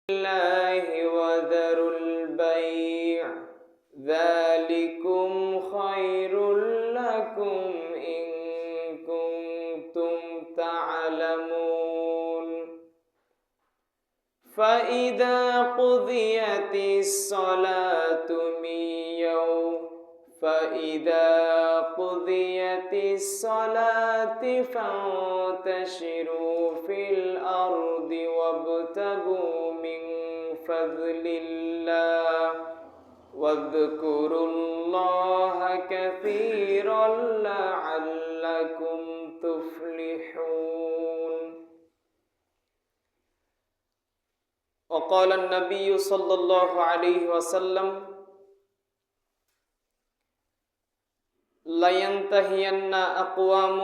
الله وذروا البيع ذلكم خير لكم إن كنتم تعلمون فإذا قضيت الصلاة فانتشروا في الأرض وابتغوا من فضل الله واذكروا الله كثيرا لعلكم تفلحون وقال النبي صلى الله عليه وسلم لا ينتهين أقوام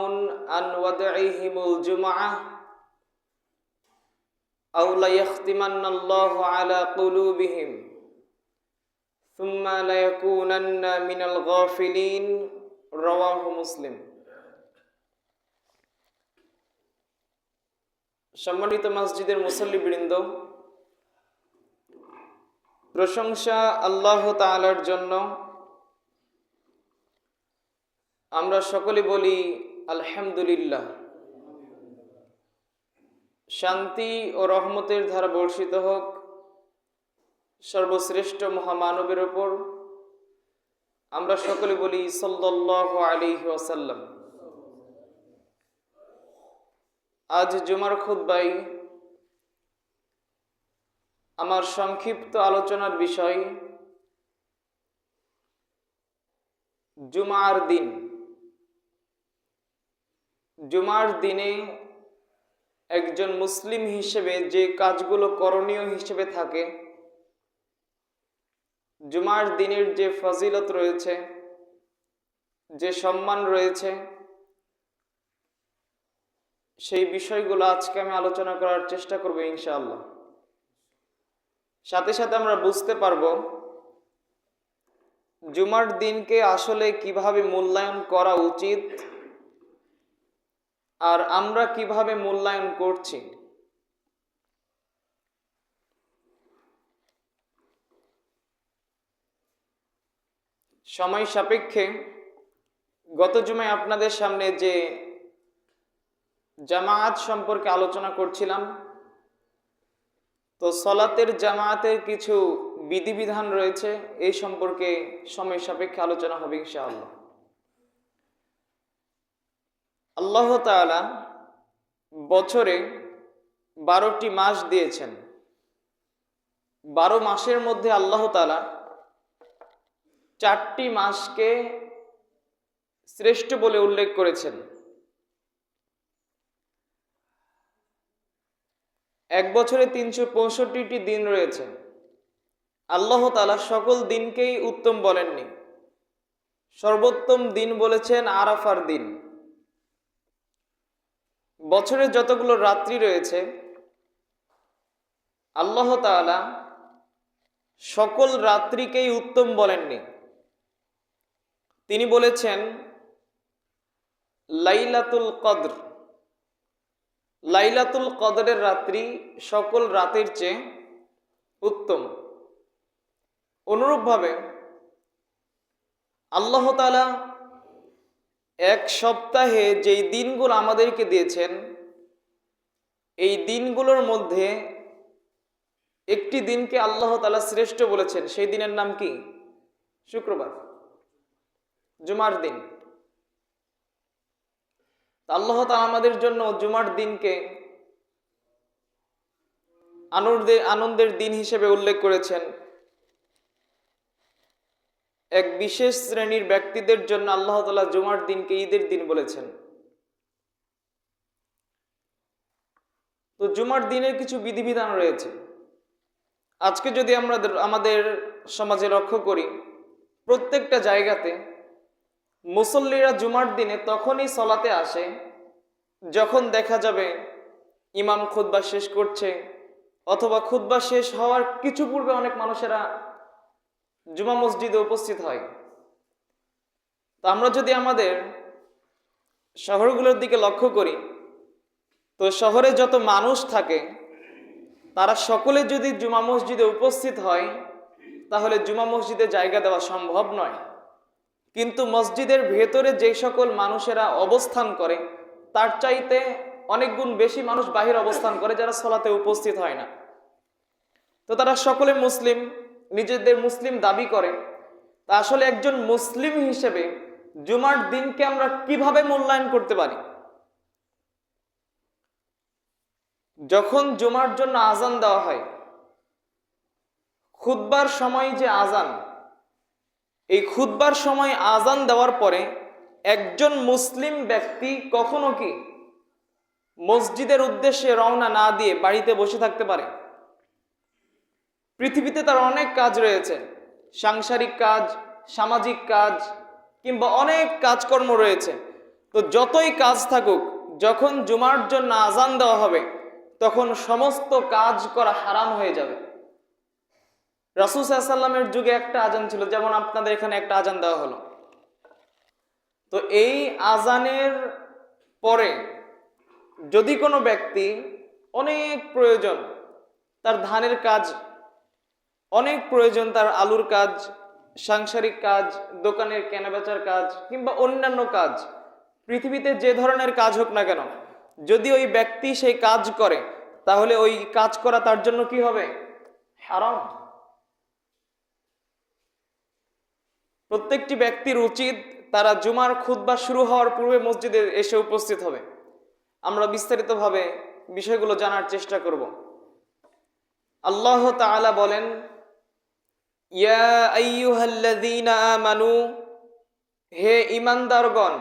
عن ودعهم الجمعة أو لا يختمن الله على قلوبهم ثم لا يكونن من الغافلين رواه مسلم। সম্মানিত মসজিদের মুসল্লিবৃন্দ, প্রশংসা আল্লাহ তাআলার জন্য। আমরা সকলে বলি আলহামদুলিল্লাহ। শান্তি ও রহমতের ধারা বর্ষিত হোক সর্বশ্রেষ্ঠ মহামানবের ওপর। আমরা সকলে বলি সাল্লাল্লাহু আলাইহি ওয়াসাল্লাম। আজ জুমার খুতবায় আমার সংক্ষিপ্ত আলোচনার বিষয় জুমার দিন। জুমার দিনে একজন মুসলিম হিসেবে যে কাজগুলো করণীয় হিসেবে থাকে, জুমার দিনের যে ফজিলত রয়েছে, যে সম্মান রয়েছে, সেই বিষয়গুলো আজকে আমি আলোচনা করার চেষ্টা করব ইনশাআল্লাহ। সাথে সাথে আমরা বুঝতে পারব জুমার দিনকে আসলে কিভাবে মূল্যায়ন করা উচিত আর আমরা কিভাবে মূল্যায়ন করছি। সময় সাপেক্ষে গত জুমায় আপনাদের সামনে যে জামায়াত সম্পর্কে আলোচনা করছিলাম, তো সলাতের জামায়াতের কিছু বিধিবিধান রয়েছে, এই সম্পর্কে সময় সাপেক্ষে আলোচনা হবে ইনশাআল্লাহ। আল্লাহ তাআলা বছরে 12টি মাস দিয়েছেন। 12 মাসের মধ্যে আল্লাহ তাআলা 4টি মাসকে শ্রেষ্ঠ বলে উল্লেখ করেছেন। এক বছরে 365টি দিন রয়েছে। আল্লাহ তাআলা সকল দিনকেই উত্তম বলেননি, সর্বোত্তম দিন বলেছেন আরাফার দিন। বছরে যতগুলো রাত্রি রয়েছে আল্লাহ তাআলা সকল রাত্রিকেই উত্তম বলেননি। তিনি বলেছেন লাইলাতুল কদর। লাইলাতুল কদরের রাত্রি সকল রাতের চেয়ে উত্তম। অনুরূপভাবে আল্লাহ তাআলা এক সপ্তাহে যেই দিনগুলো আমাদেরকে দিয়েছেন, এই দিনগুলোর মধ্যে একটি দিনকে আল্লাহ তাআলা শ্রেষ্ঠ বলেছেন। সেই দিনের নাম কি? শুক্রবার, জুমার দিন। আল্লাহ তাআলা আমাদের জন্য জুমার দিনকে আনন্দের দিন হিসেবে উল্লেখ করেছেন। এক বিশেষ শ্রেণীর ব্যক্তিদের জন্য আল্লাহ তাআলা জুমার দিনকে ঈদের দিন বলেছেন। তো জুমার দিনের কিছু বিধিবিধান রয়েছে। আজকে যদি আমরা আমাদের সমাজে লক্ষ্য করি, প্রত্যেকটা জায়গাতে মুসল্লিরা জুমার দিনে তখনই সলাতে আসে যখন দেখা যাবে ইমাম খুতবা শেষ করছে, অথবা খুতবা শেষ হওয়ার কিছু পূর্বে অনেক মানুষেরা জুমা মসজিদে উপস্থিত হয়। তো আমরা যদি আমাদের শহরগুলোর দিকে লক্ষ্য করি, তো শহরে যত মানুষ থাকে তারা সকলে যদি জুমা মসজিদে উপস্থিত হয় তাহলে জুমা মসজিদে জায়গা দেওয়া সম্ভব নয়। কিন্তু মসজিদের ভেতরে যে সকল মানুষেরা অবস্থান করে তার চাইতে অনেক গুণ বেশি মানুষ বাহির অবস্থান করে যারা সলাতে উপস্থিত হয় না। তো তারা সকলে মুসলিম, নিজেদের মুসলিম দাবি করে। তা আসলে একজন মুসলিম হিসেবে জুমার দিনকে আমরা কিভাবে মূল্যায়ন করতে পারি? যখন জুমার জন্য আজান দেওয়া হয়, খুতবার সময় যে আজান, এই খুতবার সময় আজান দেওয়ার পরে একজন মুসলিম ব্যক্তি কখনো কি মসজিদের উদ্দেশ্যে রওনা না দিয়ে বাড়িতে বসে থাকতে পারে? পৃথিবীতে তার অনেক কাজ রয়েছে, সাংসারিক কাজ, সামাজিক কাজ, কিংবা অনেক কাজকর্ম রয়েছে। তো যতই কাজ থাকুক, যখন জুমার জন্য আজান দেওয়া হবে তখন সমস্ত কাজ করা হারাম হয়ে যাবে। রাসূল সাল্লাল্লাহু আলাইহি ওয়াসাল্লামের যুগে একটা আজান ছিল, যেমন আপনাদের এখানে একটা আজান দেওয়া হলো। তো এই আজানের পরে যদি কোনো ব্যক্তি অনেক প্রয়োজন, তার ধানের কাজ, অনেক প্রয়োজন, তার আলুর কাজ, সাংসারিক কাজ, দোকানের কেনাবেচার কাজ, কিংবা অন্যান্য কাজ, পৃথিবীতে যে ধরনের কাজ হোক না কেন, যদি ওই ব্যক্তি সেই কাজ করে তাহলে ওই কাজ করা তার জন্য কি হবে? হারাম। প্রত্যেকটি ব্যক্তির উচিত তারা জুমার খুতবা শুরু হওয়ার পূর্বে মসজিদে এসে উপস্থিত হবে। আমরা বিস্তারিতভাবে বিষয়গুলো জানার চেষ্টা করব। আল্লাহ তাআলা বলেন, ইয়া আইয়ুহাল্লাযীনা আমানু, হে ঈমানদারগণ,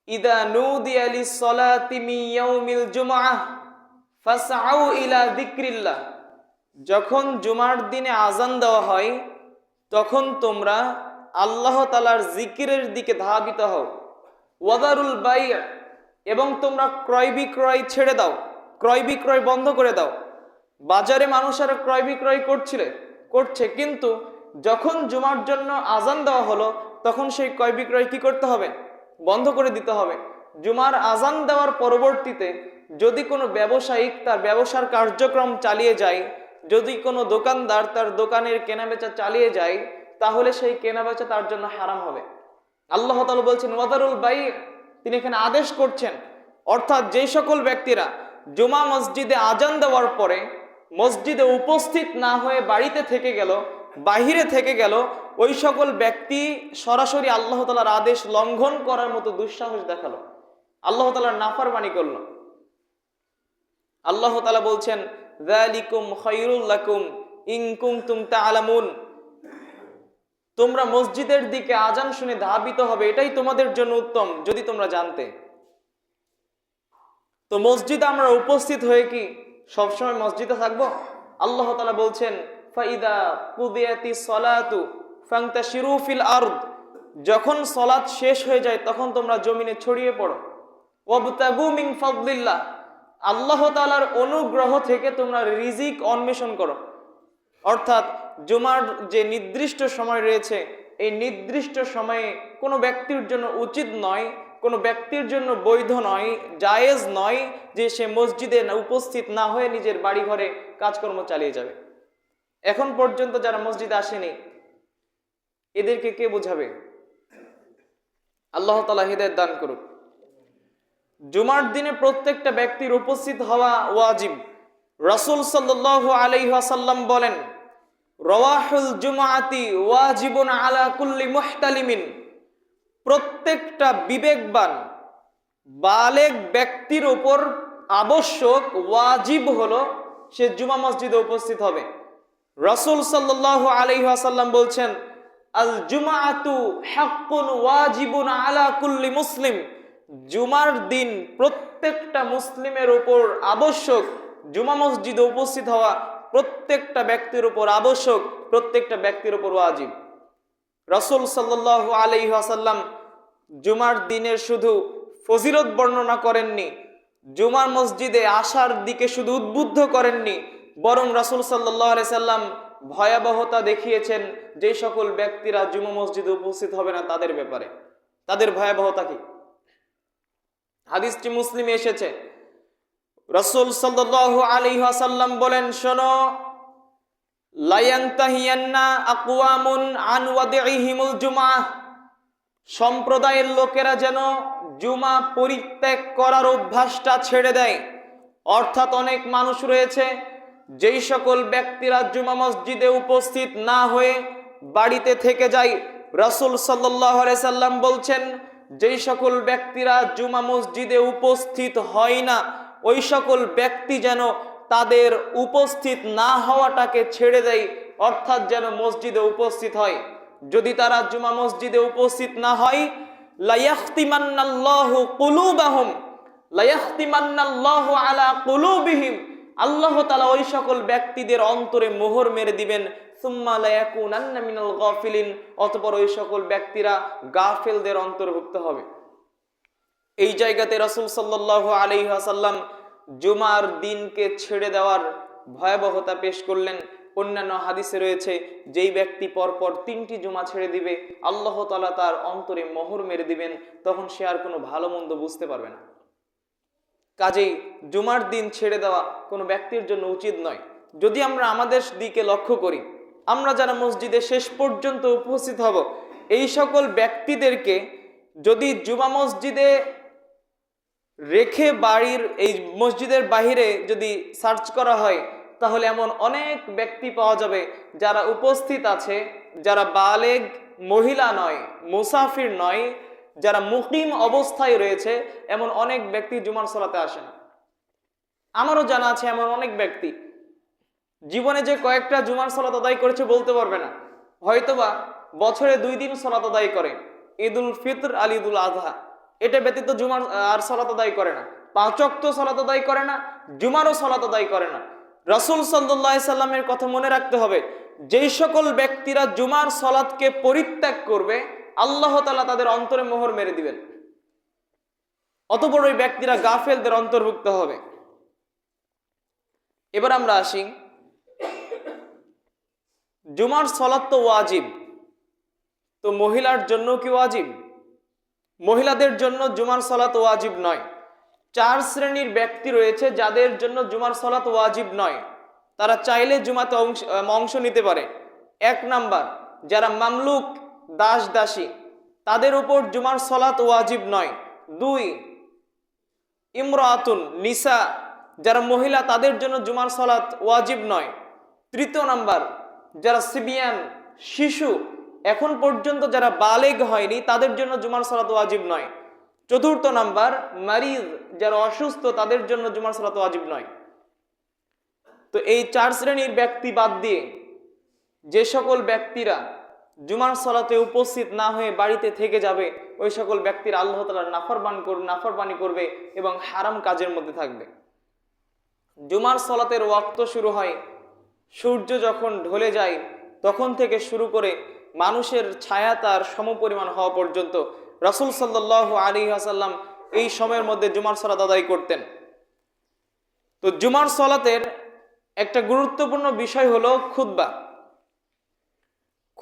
ইদা নুদিয়া লিস-সালাতি মিন ইয়াউমিল জুমআহ ফাসআউ ইলা যিকরিল্লাহ, যখন জুমার দিনে আজান দেওয়া হয় তখন তোমরা আল্লাহ তাআলার জিকিরের দিকে ধাবিত হও। ওয়াদারুল বাই', এবং তোমরা ক্রয় বিক্রয় ছেড়ে দাও, ক্রয় বিক্রয় বন্ধ করে দাও। বাজারে মানুষেরা ক্রয় বিক্রয় করছে, কিন্তু যখন জুমার জন্য আজান দেওয়া হলো তখন সেই ক্রয় বিক্রয় কি করতে হবে? বন্ধ করে দিতে হবে। জুমার আজান দেওয়ার পরবর্তীতে যদি কোনো ব্যবসায়িক তার ব্যবসার কার্যক্রম চালিয়ে যায়, যদি কোনো দোকানদার তার দোকানের কেনাবেচা চালিয়ে যায়, তাহলে সেই কেনাবেচা তার জন্য হারাম হবে। আল্লাহ তাআলা বলছেন ওয়াদারুল বাই', তিনি এখানে আদেশ করছেন, অর্থাৎ যে সকল ব্যক্তিরা জুমা মসজিদে আজান দেওয়ার পরে মসজিদে উপস্থিত না হয়ে বাড়িতে থেকে গেল, বাহিরে থেকে গেল, ওই সকল ব্যক্তি সরাসরি আল্লাহ তাআলার আদেশ লঙ্ঘন করার মতো দুঃসাহস দেখালো, আল্লাহ তাআলার নাফরমানি করলো। আল্লাহ তাআলা বলছেন যালিকুম খায়রুল লাকুম ইন কুনতুম তা'লামুন, তোমরা মসজিদের দিকে আজান শুনে ধাবিত হবে, এটাই তোমাদের জন্য উত্তম যদি তোমরা জানতে। তো মসজিদে আমরা উপস্থিত হয়ে কি সবসময় মসজিদে থাকবো? আল্লাহ তাআলা বলছেন ফাইদা কুদিয়াতিস সালাতু ফান্তাশিরু ফিল আরদ, যখন সালাত শেষ হয়ে যায় তখন তোমরা জমিনে ছড়িয়ে পড়ো। ওয়াবতাগু মিন ফাদলিল্লাহ, আল্লাহ তাআলার অনুগ্রহ থেকে তোমরা রিজিক অন্বেষণ করো। অর্থাৎ জুমার যে নির্দিষ্ট সময় রয়েছে, এই নির্দিষ্ট সময়ে কোনো ব্যক্তির জন্য উচিত নয়, কোনো ব্যক্তির জন্য বৈধ নয়, জায়েজ নয় যে সে মসজিদে উপস্থিত না হয়ে নিজের বাড়ি ঘরে কাজকর্ম চালিয়ে যাবে। এখন পর্যন্ত যারা মসজিদে আসেনি এদেরকে কে বোঝাবে? আল্লাহ তাআলা হিদায়াত দান করুক। জুমার দিনে প্রত্যেকটা ব্যক্তির উপস্থিত হওয়া ওয়াজিব। রাসূল সাল্লাল্লাহু আলাইহি ওয়াসাল্লাম বলেন, রওয়াহুল জুমআতি ওয়াজিবুন আলা কুল্লি মুহতালিমিন, প্রত্যেকটা বিবেকবান বালেগ ব্যক্তির উপর আবশ্যক, ওয়াজিব হলো সে জুমা মসজিদে উপস্থিত হবে। রাসূল সাল্লাল্লাহু আলাইহি ওয়াসাল্লাম বলছেন, আল জুমআতু হাক্কুন ওয়াজিবুন আলা কুল্লি মুসলিম, জুমার দিন প্রত্যেকটা মুসলিমের উপর আবশ্যক, জুমা মসজিদে উপস্থিত হওয়া প্রত্যেকটা ব্যক্তির উপর আবশ্যক, প্রত্যেকটা ব্যক্তির উপর ওয়াজিব। রাসূল সাল্লাল্লাহু আলাইহি ওয়াসাল্লাম জুমার দিনের শুধু ফজিলত বর্ণনা করেননি, জুমার মসজিদে আসার দিকে শুধু উদ্বুদ্ধ করেননি, বরং রাসূল সাল্লাল্লাহু আলাইহি সাল্লাম ভয়াবহতা দেখিয়েছেন যে সকল ব্যক্তিরা জুমা মসজিদে উপস্থিত হবে না তাদের ব্যাপারে, তাদের ভয়াবহতা কি। হাদিসটি মুসলিমে এসেছে, রাসূল সাল্লাল্লাহু আলাইহি ওয়াসাল্লাম বলেন, শোনো, লা ইয়ানতাহিয়ান্না আকওয়ামুন আন ওয়াদিহিমুল জুমআহ, সম্প্রদায়ের লোকেরা যেন জুমা পরিত্যাগ করার অভ্যাসটা ছেড়ে দেয়। অর্থাৎ অনেক মানুষ রয়েছে যেই সকল ব্যক্তিরা জুমা মসজিদে উপস্থিত না হয়ে বাড়িতে থেকে যায়। রাসূল সাল্লাল্লাহু আলাইহি সাল্লাম বলছেন, যেই সকল ব্যক্তিরা জুমা মসজিদে উপস্থিত হয় না, ওই সকল ব্যক্তি যেন তাদের উপস্থিত না হওয়াটাকে ছেড়ে দেয়, অর্থাৎ যেন মসজিদে উপস্থিত হয়। যদি তারা জুমা মসজিদে উপস্থিত না হয়, লা ইয়াখতিমান্নাল্লাহু কুলুবাহুম, লা ইয়াখতিমান্নাল্লাহু আলা কুলুবিহিম, আল্লাহ তাআলা ওই সকল ব্যক্তিদের অন্তরে মোহর মেরে দিবেন। সুম্মা লা ইয়াকুনান্না মিনাল গাফিলিন, অতঃপর ওই সকল ব্যক্তিরা গাফেলদের অন্তর্ভুক্ত হবে। এই জায়গাতে রাসূল সাল্লাল্লাহু আলাইহি ওয়াসাল্লাম জুমার দিনকে ছেড়ে দেওয়ার ভয়াবহতা পেশ করলেন। অন্যান্য হাদিসে রয়েছে, যেই ব্যক্তি পরপর 3টি জুমা ছেড়ে দিবে, আল্লাহ তাআলা তার অন্তরে মোহর মেরে দিবেন, তখন সে আর কোনো ভালো মন্দ বুঝতে পারবে না। কাজেই জুমার দিন ছেড়ে দেওয়া কোনো ব্যক্তির জন্য উচিত নয়। যদি আমরা আমাদের দিকে লক্ষ্য করি, আমরা যারা মসজিদে শেষ পর্যন্ত উপস্থিত হব, এই সকল ব্যক্তিদেরকে যদি জুমা মসজিদে রেখে বাড়ির এই মসজিদের বাহিরে যদি সার্চ করা হয়, তাহলে এমন অনেক ব্যক্তি পাওয়া যাবে যারা উপস্থিত আছে, যারা বালেগ মহিলা নয়, মুসাফির নয়, যারা মুকিম অবস্থায় রয়েছে, এমন অনেক ব্যক্তি জুমার সালাতে আসে না। আমারও জানা আছে এমন অনেক ব্যক্তি জীবনে যে কয়েকটা জুমার সালাত আদায় করেছে বলতে পারবে না, হয়তোবা বছরে 2 দিন সালাত আদায় করে, ঈদুল ফিতর আর ঈদুল আযহা, এটা ব্যতীত জুমার আর সালাত আদায় করে না, 5 ওয়াক্ত সালাত আদায় করে না, জুমারও সালাত আদায় করে না। রাসূল সাল্লাল্লাহু আলাইহি সাল্লামের কথা মনে রাখতে হবে, যেই সকল ব্যক্তিরা জুমার সালাতকে পরিত্যাগ করবে, আল্লাহ তাআলা তাদের অন্তরে মোহর মেরে দিবেন, অতঃপর ওই ব্যক্তিরা গাফেলদের অন্তর্ভুক্ত হবে। এবার আমরা আসি, জুমার সালাত তো ওয়াজিব, তো মহিলার জন্য কি ওয়াজিব? মহিলাদের জন্য জুমার সালাত ওয়াজিব নয়। 4 শ্রেণীর ব্যক্তি রয়েছে যাদের জন্য জুমার সালাত ওয়াজিব নয়, তারা চাইলে জুমাতে অংশ নিতে পারে। 1 নাম্বার, যারা মামলুক দাস দাসী, তাদের উপর জুমার সালাত ওয়াজিব নয়। 2, ইমরাতুন নিসা, যারা মহিলা, তাদের জন্য জুমার সালাত ওয়াজিব নয়। 3 নাম্বার, যারা সিবিয়ান শিশু, এখন পর্যন্ত যারা বালেগ হয়নি, তাদের জন্য জুমার সালাত ওয়াজিব নয়। 4 নাম্বার, মারিদ, যারা অসুস্থ, তাদের জন্য জুমার সালাত ওয়াজিব নয়। তো এই 4 শ্রেণীর ব্যক্তি বাদ দিয়ে যে সকল ব্যক্তিরা জুমার সালাতে উপস্থিত না হয়ে বাড়িতে থেকে যাবে, ওই সকল ব্যক্তিরা আল্লাহ তাআলার নাফরমানি করবে এবং হারাম কাজের মধ্যে থাকবে। জুমার সালাতের ওয়াক্ত শুরু হয় সূর্য যখন ঢলে যায় তখন থেকে শুরু করে মানুষের ছায়া তার সমপরিমাণ হওয়া পর্যন্ত রাসূল সাল্লাল্লাহু আলাইহি ওয়াসাল্লাম এই সময়ের মধ্যে জুমার সালাত আদায় করতেন। তো জুমার সালাতের একটা গুরুত্বপূর্ণ বিষয় হলো খুতবা।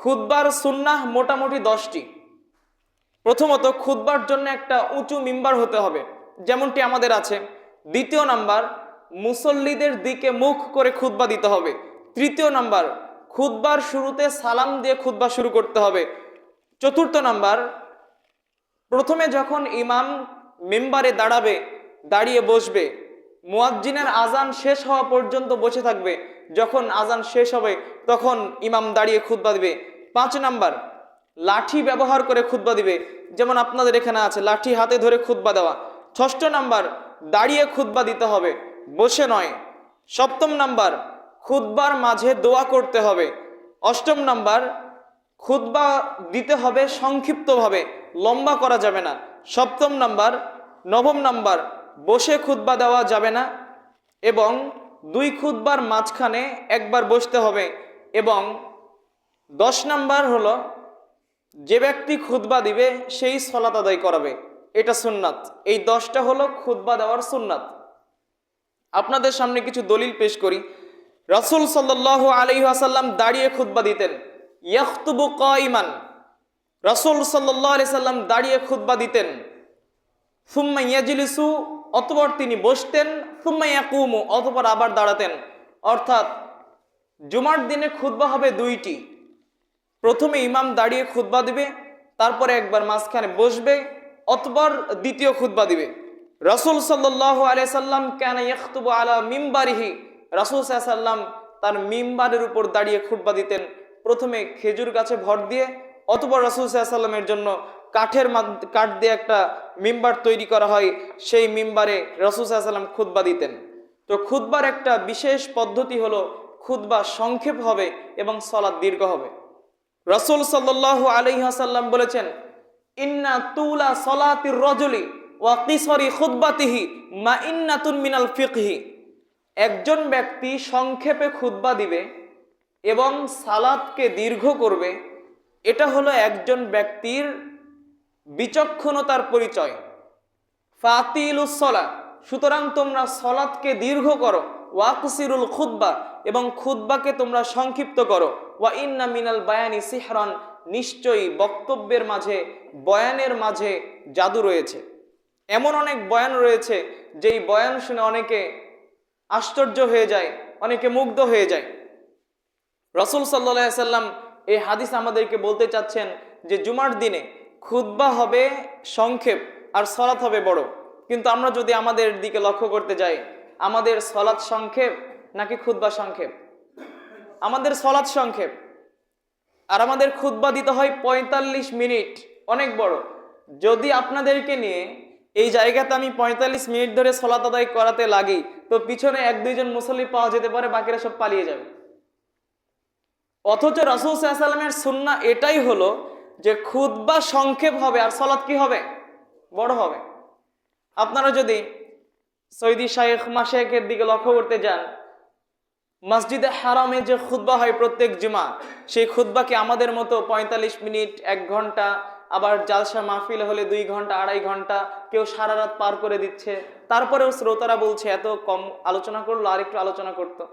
খুতবার সুন্নাহ মোটামুটি 10টি। প্রথমত, খুতবার জন্য একটা উঁচু মিম্বার হতে হবে, যেমনটি আমাদের আছে। 2 নাম্বার, মুসল্লিদের দিকে মুখ করে খুতবা দিতে হবে। 3 নাম্বার, খুতবার শুরুতে সালাম দিয়ে খুতবা শুরু করতে হবে। 4 নাম্বার, প্রথমে যখন ইমাম মিম্বারে দাঁড়িয়ে বসবে, মুয়াজ্জিনের আজান শেষ হওয়া পর্যন্ত বসে থাকবে, যখন আজান শেষ হবে তখন ইমাম দাঁড়িয়ে খুতবা দিবে। 5 নাম্বার, লাঠি ব্যবহার করে খুতবা দিবে, যেমন আপনাদের এখানে আছে লাঠি হাতে ধরে খুতবা দেওয়া। 6 নাম্বার, দাঁড়িয়ে খুতবা দিতে হবে, বসে নয়। 7 নাম্বার, খুতবার মাঝে দোয়া করতে হবে। 8 নাম্বার, খুতবা দিতে হবে সংক্ষিপ্তভাবে, লম্বা করা যাবে না। 7 নাম্বার, 9 নাম্বার, বসে খুতবা দেওয়া যাবে না এবং 2 খুতবার মাঝখানে একবার বসতে হবে। এবং 10 নাম্বার হলো, যে ব্যক্তি খুতবা দিবে সেই সালাত আদায় করাবে, এটা সুন্নাত। এই 10টা হলো খুতবা দেওয়ার সুন্নাত। আপনাদের সামনে কিছু দলিল পেশ করি। রাসূল সাল্লাল্লাহু আলাইহি ওয়াসাল্লাম দাঁড়িয়ে খুতবা দিতেন, ইয়াখতুবু কাইমান, রাসূল সাল্লাল্লাহু আলাইহি সাল্লাম দাঁড়িয়ে খুতবা দিতেন। সুম্মা ইয়াজলিসু অতঃপর তিনি বসতেন, সুম্মা ইয়াকুমু, অতঃপর আবার দাঁড়াতেন। অর্থাৎ জুমার দিনে খুতবা হবে দুইটি। প্রথমে ইমাম দাঁড়িয়ে খুতবা দিবে, তারপরে একবার মাঝখানে বসবে, অতঃপর দ্বিতীয় খুতবা দিবে। রাসূল সাল্লাল্লাহু আলাইহি সাল্লাম কানা ইয়াখতুবু আলা মিম্বারিহি, রাসূল সাল্লাল্লাহু আলাইহি সাল্লাম তার মিম্বারের উপর দাঁড়িয়ে খুতবা দিতেন। প্রথমে খেজুর গাছে ভর দিয়ে, অতঃপর রাসূল সাল্লাল্লাহু আলাইহি সাল্লামের জন্য কাঠ দিয়ে একটা মিম্বার তৈরি করা হয়, সেই মিম্বারে রাসূল সাল্লাল্লাহু আলাইহি সাল্লাম খুতবা দিতেন। তো খুতবার একটা বিশেষ পদ্ধতি হলো খুতবা সংক্ষেপ হবে এবং সালাত দীর্ঘ হবে। রাসূল সাল্লাল্লাহু আলাইহি ওয়াসাল্লাম বলেছেন, ইন্না তুলা সালাতির রাজুলি ওয়া কিসরি খুতবাতিহি মাইন্নাতুন মিনাল ফিকহি। একজন ব্যক্তি সংক্ষেপে খুতবা দিবে এবং সালাতকে দীর্ঘ করবে, এটা হলো একজন ব্যক্তির বিচক্ষণতার পরিচয়। ফাতিলুস সালাত, সুতরাং তোমরা সালাতকে দীর্ঘ করো, ওয়াকসিরুল খুতবা, এবং খুতবাকে তোমরা সংক্ষিপ্ত করো, ওয়া ইন্না মিনাল বায়ানি সিহরান, নিশ্চয়ই বক্তব্যের মাঝে, বয়ানের মাঝে জাদু রয়েছে। এমন অনেক বয়ান রয়েছে যেই বয়ান শুনে অনেকে আশ্চর্য হয়ে যায়, অনেকে মুগ্ধ হয়ে যায়। রাসূল সাল্লাল্লাহু আলাইহি সাল্লাম এই হাদিস আমাদেরকে বলতে চাচ্ছেন যে জুমার দিনে খুতবা হবে সংক্ষেপ আর সালাত হবে বড়। কিন্তু আমরা যদি আমাদের দিকে লক্ষ্য করতে যাই, আমাদের সালাত সংক্ষেপ নাকি খুতবা সংক্ষেপ? আমাদের সালাত সংক্ষেপ, আর আমাদের খুতবা দিতে হয় 45 মিনিট, অনেক বড়। যদি আপনাদেরকে নিয়ে এই জায়গাতে আমি 45 মিনিট ধরে সালাত আদায় করাতে লাগি, তো পিছনে 1-2 জন মুসল্লি পাওয়া যেতে পারে, বাকিরা সব পালিয়ে যাবে। অথচ রাসূল সাল্লাল্লাহু আলাইহি ওয়াসাল্লামের সুন্নাহ এটাই হলো যে খুতবা সংক্ষেপ হবে আর সালাত কি হবে? বড় হবে। আপনারা যদি সৌদি শাইখ মাশায়েখের দিকে লক্ষ্য করতে যান, মসজিদে হারামে যে খুতবা হয় প্রত্যেক জুমা, সেই খুতবাকে আমাদের মতো 45 মিনিট, 1 ঘন্টা, আবার জালসা মাহফিল হলে 2 ঘন্টা, 2.5 ঘন্টা, কেউ সারা রাত পার করে দিচ্ছে। তারপরেও শ্রোতারা বলছে এত কম আলোচনা করলো, আর একটু আলোচনা করতো।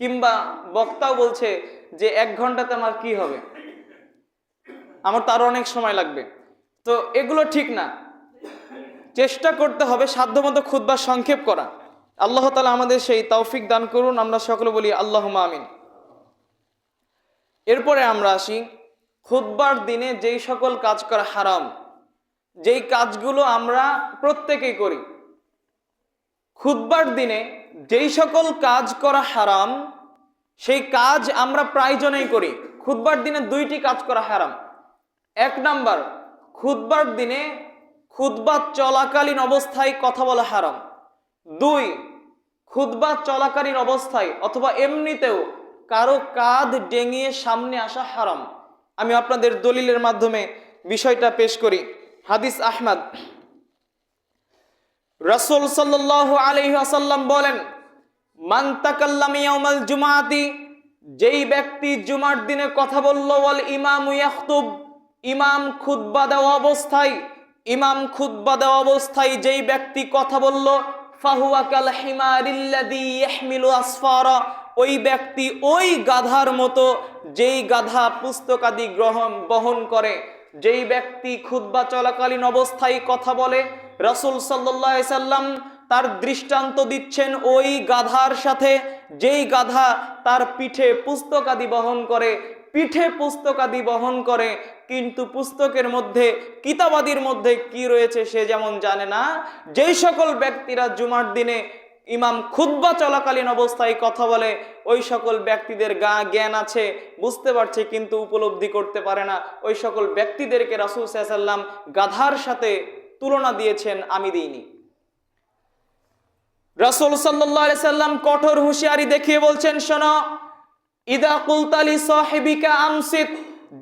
কিংবা বক্তাও বলছে যে 1 ঘন্টাতে আমার কি হবে, আমার তো আরো অনেক সময় লাগবে। তো এগুলো ঠিক না। চেষ্টা করতে হবে সাধ্যমতো খুতবা সংক্ষেপ করা। আল্লাহ তাআলা আমাদের সেই তৌফিক দান করুন। আমরা সকলে বলি আল্লাহুম্মা আমিন। এরপরে আমরা আসি খুতবার দিনে যেই সকল কাজ করা হারাম, যেই কাজগুলো আমরা প্রত্যেকেই করি। খুতবার দিনে যেই সকল কাজ করা হারাম, সেই কাজ আমরা প্রায়জনেই করি। খুতবার দিনে 2টি কাজ করা হারাম। 1 নাম্বার, খুতবার দিনে খুতবা চলাকালীন অবস্থায় কথা বলা হারাম। 2, খুতবা চলাকালীন অবস্থায় অথবা এমনিতেও কারো কাঁধ ডেঙিয়ে সামনে আসা হারাম। আমি আপনাদের দলিলের মাধ্যমে বিষয়টা পেশ করি। হাদিস আহমদ, রাসূল সাল্লাল্লাহু আলাইহি ওয়াসাল্লাম বলেন, মান তাকাল্লামা ইয়াউমাল জুমাআতি, যেই ব্যক্তি জুমার দিনে কথা বলল, ওয়াল ইমামু ইয়াখতুব, ইমাম খুতবা দেওয়া অবস্থায় যেই ব্যক্তি কথা বলল, ফাহুয়া কাল হিমারিল্লাযী ইয়াহমিলু আসফারা, ওই ব্যক্তি ওই গাধার মতো যেই গাধা পুস্তকাদি বহন করে। যেই ব্যক্তি খুতবা চলাকালীন অবস্থায় কথা বলে, রাসূল সাল্লাল্লাহু আলাইহি সাল্লাম তার দৃষ্টান্ত দিচ্ছেন ওই গাধার সাথে, যেই গাধা তার পিঠে পুস্তকাদি বহন করে, কিন্তু পুস্তকের মধ্যে, কিতাবাদির মধ্যে কি রয়েছে সে যেমন জানে না। যেই সকল ব্যক্তিরা জুমার দিনে ইমাম খুতবা চলাকালীন অবস্থায় কথা বলে, ওই সকল ব্যক্তিদের জ্ঞান আছে, বুঝতে পারছে, কিন্তু উপলব্ধি করতে পারে না। ওই সকল ব্যক্তিদেরকে রাসূল সাল্লাল্লাহু আলাইহি ওয়াসাল্লাম গাধার সাথে তুলনা দিয়েছেন, আমি দিইনি। রাসূল সাল্লাল্লাহু আলাইহি সাল্লাম কঠোর হুঁশিয়ারি দেখিয়ে বলছেন, শোনো, ইদা কুলতা লি সাহিবিকা আমসিত,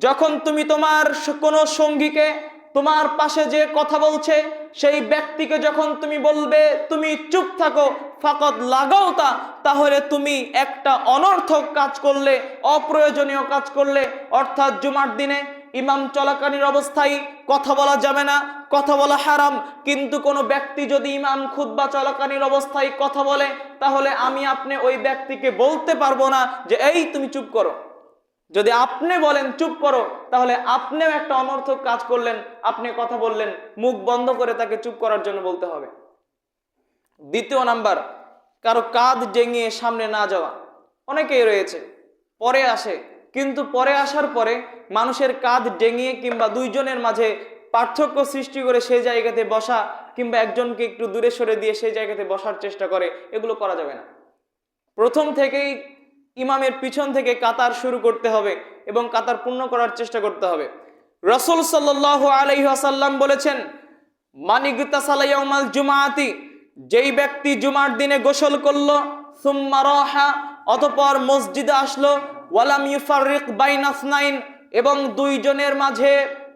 যখন তুমি তোমার কোনো সঙ্গীকে, তোমার পাশে যে কথা বলছে সেই ব্যক্তিকে যখন তুমি বলবে তুমি চুপ থাকো, ফাকাদ লাগাওতা, তাহলে তুমি একটা অনর্থক কাজ করলে, অপ্রয়োজনীয় কাজ করলে। অর্থাৎ জুমার দিনে ইমাম চলাকালীন অবস্থায় কথা বলা যাবে না, কথা বলা হারাম। কিন্তু কোনো ব্যক্তি যদি ইমাম খুতবা চলাকালীন অবস্থায় কথা বলে, তাহলে আমি আপনি ওই ব্যক্তিকে বলতে পারবো না যে এই তুমি চুপ করো। যদি আপনি বলেন চুপ করো, তাহলে আপনিও একটা অনর্থক কাজ করলেন, আপনি কথা বললেন, মুখ বন্ধ করে তাকে চুপ করার জন্য বলতে হবে। দ্বিতীয় নাম্বার, কারো কাঁধ ডেঙিয়ে সামনে না যাওয়া। অনেকেই রয়েছে পরে আসে, কিন্তু পরে আসার পরে মানুষের কাঁধ ডেঙিয়ে কিংবা দুইজনের মাঝে পার্থক্য সৃষ্টি করে সেই জায়গাতে বসা, কিংবা একজনকে একটু দূরে সরে দিয়ে সেই জায়গাতে বসার চেষ্টা করে, এগুলো করা যাবে না। প্রথম থেকেই ইমামের পিছন থেকে কাতার শুরু করতে হবে এবং কাতার পূর্ণ করার চেষ্টা করতে হবে। রাসূল সাল্লাল্লাহু আলাইহি ওয়াসাল্লাম বলেছেন, মানিগতাসালা ইয়াউমাল জুমাআতি, যেই ব্যক্তি জুমার দিনে গোসল করলো, সুম্মা রাহা, অতঃপর মসজিদে আসলো, ওয়ালাম ইউফাররিক বাইনা ইসনাইন, এবং দুইজনের মাঝে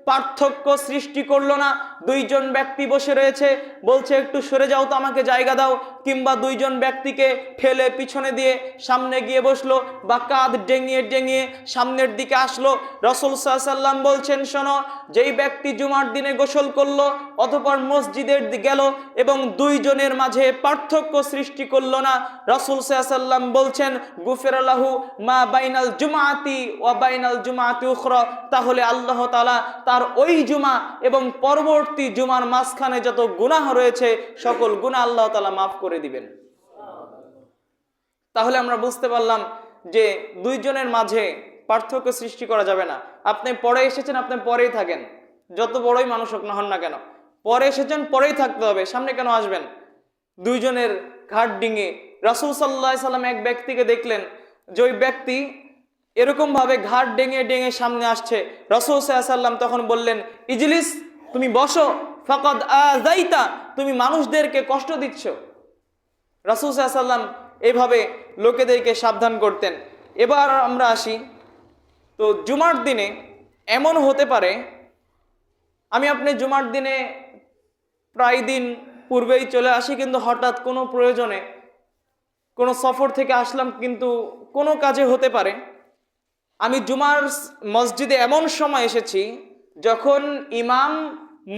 পার্থক্য সৃষ্টি করলো না। দুইজন ব্যক্তি বসে রয়েছে, বলছে একটু সরে যাও তো, আমাকে জায়গা দাও, কিংবা দুইজন ব্যক্তিকে ঠেলে পিছনে দিয়ে সামনে গিয়ে বসলো, বা কাঁধ ডেঙিয়ে ডেঙিয়ে সামনের দিকে আসলো। রাসূল সাল্লাল্লাহু আলাইহি ওয়াসাল্লাম বলছেন, শোনো, যেই ব্যক্তি জুমার দিনে গোসল করলো, অতঃপর মসজিদের গেল এবং দুইজনের মাঝে পার্থক্য সৃষ্টি করলো না, রাসূল সাল্লাল্লাহু আলাইহি ওয়াসাল্লাম বলছেন, গুফিরা লাহু মা বাইনাল জুমাআতি ওয়া বাইনাল জুমাআতি উখরা, তাহলে আল্লাহ তাআলা তার ওই জুমা এবং পরবর্তী জুমার মাঝখানে যত গুনাহ রয়েছে সকল গুনাহ আল্লাহ তাআলা মাফ করে দিবেন। তাহলে আমরা বুঝতে পারলাম যে দুইজনের মাঝে পার্থক্য সৃষ্টি করা যাবে না। আপনি পরে এসেছেন, আপনি পরেই থাকেন, যত বড়ই মানুষ হোক না হন না কেন, পরে এসেছেন পরেই থাকতে হবে, সামনে কেন আসবেন? দুইজনের ঘাট ডিঙে রাসূল সাল্লাল্লাহু আলাইহি সাল্লাম এক ব্যক্তিকে দেখলেন, যে ওই ব্যক্তি এরকম ভাবে ঘাট ডেঙে ডেঙে সামনে আসছে। রাসূল সাল্লাল্লাহু আলাইহি সাল্লাম তখন বললেন, ইজলিস, তুমি বসো, ফাকাদ আযাইতা, তুমি মানুষদেরকে কষ্ট দিচ্ছ। রাসূল সাল্লাল্লাহু আলাইহি সাল্লাম এইভাবে লোকেদেরকে সাবধান করতেন। এবার আমরা আসি, তো জুমার দিনে এমন হতে পারে, আমি আপনি জুমার দিনে প্রায় দিন পূর্বেই চলে আসি, কিন্তু হঠাৎ কোনো প্রয়োজনে কোনো সফর থেকে আসলাম, কিন্তু কোনো কাজে হতে পারে আমি জুমার মসজিদে এমন সময় এসেছি যখন ইমাম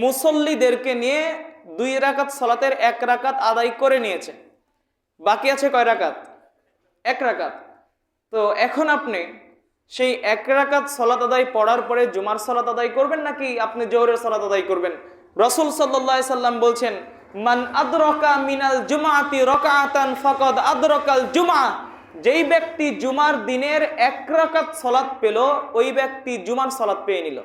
মুসল্লিদেরকে নিয়ে 2 রাকাত সালাতের 1 রাকাত আদায় করে নিয়েছে, বাকি আছে কয় রাকাত? 1 রাকাত। তো এখন আপনি সেই 1 রাকাত সালাত আদায় পড়ার পরে জুমার সালাত আদায় করবেন, নাকি আপনি জোহরের সালাত আদায় করবেন? রাসূল সাল্লাল্লাহু আলাইহি সাল্লাম বলছেন, মান আদরাকা মিনাল জুমাআতি রাকাআতান ফাকাদ আদরাকাল জুমআ, যেই ব্যক্তি জুমার দিনের 1 রাকাত সালাত পেল, ওই ব্যক্তি জুমার সালাত পেয়ে নিল।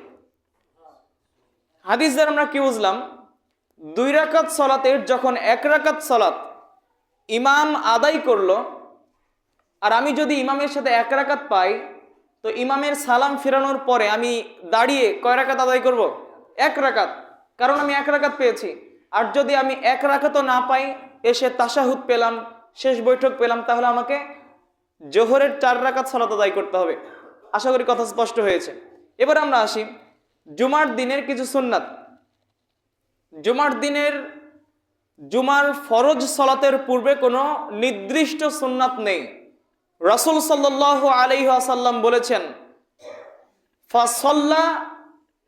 হাদিস দ্বারা আমরা কি বুঝলাম? 2 রাকাত সালাতের যখন 1 রাকাত সালাত ইমাম আদায় করলো, আর আমি যদি ইমামের সাথে 1 রাকাত পাই, তো ইমামের সালাম ফেরানোর পরে আমি দাঁড়িয়ে কয় রাকাত আদায় করব? 1 রাকাত, কারণ আমি 1 রাকাত পেয়েছি। আর যদি আমি 1 রাকাতও না পাই, এসে তাশাহুদ পেলাম, শেষ বৈঠক পেলাম, তাহলে আমাকে জোহরের 4 রাকাত সালাত আদায় করতে হবে। আশা করি কথা স্পষ্ট হয়েছে। এবার আমরা আসি জুমার দিনের কিছু সুন্নাত। জুমার ফরজ সালাতের পূর্বে কোনো নির্দিষ্ট সুন্নাত নেই। রাসূল সাল্লাল্লাহু আলাইহি ওয়াসাল্লাম বলেছেন, ফাসাল্লা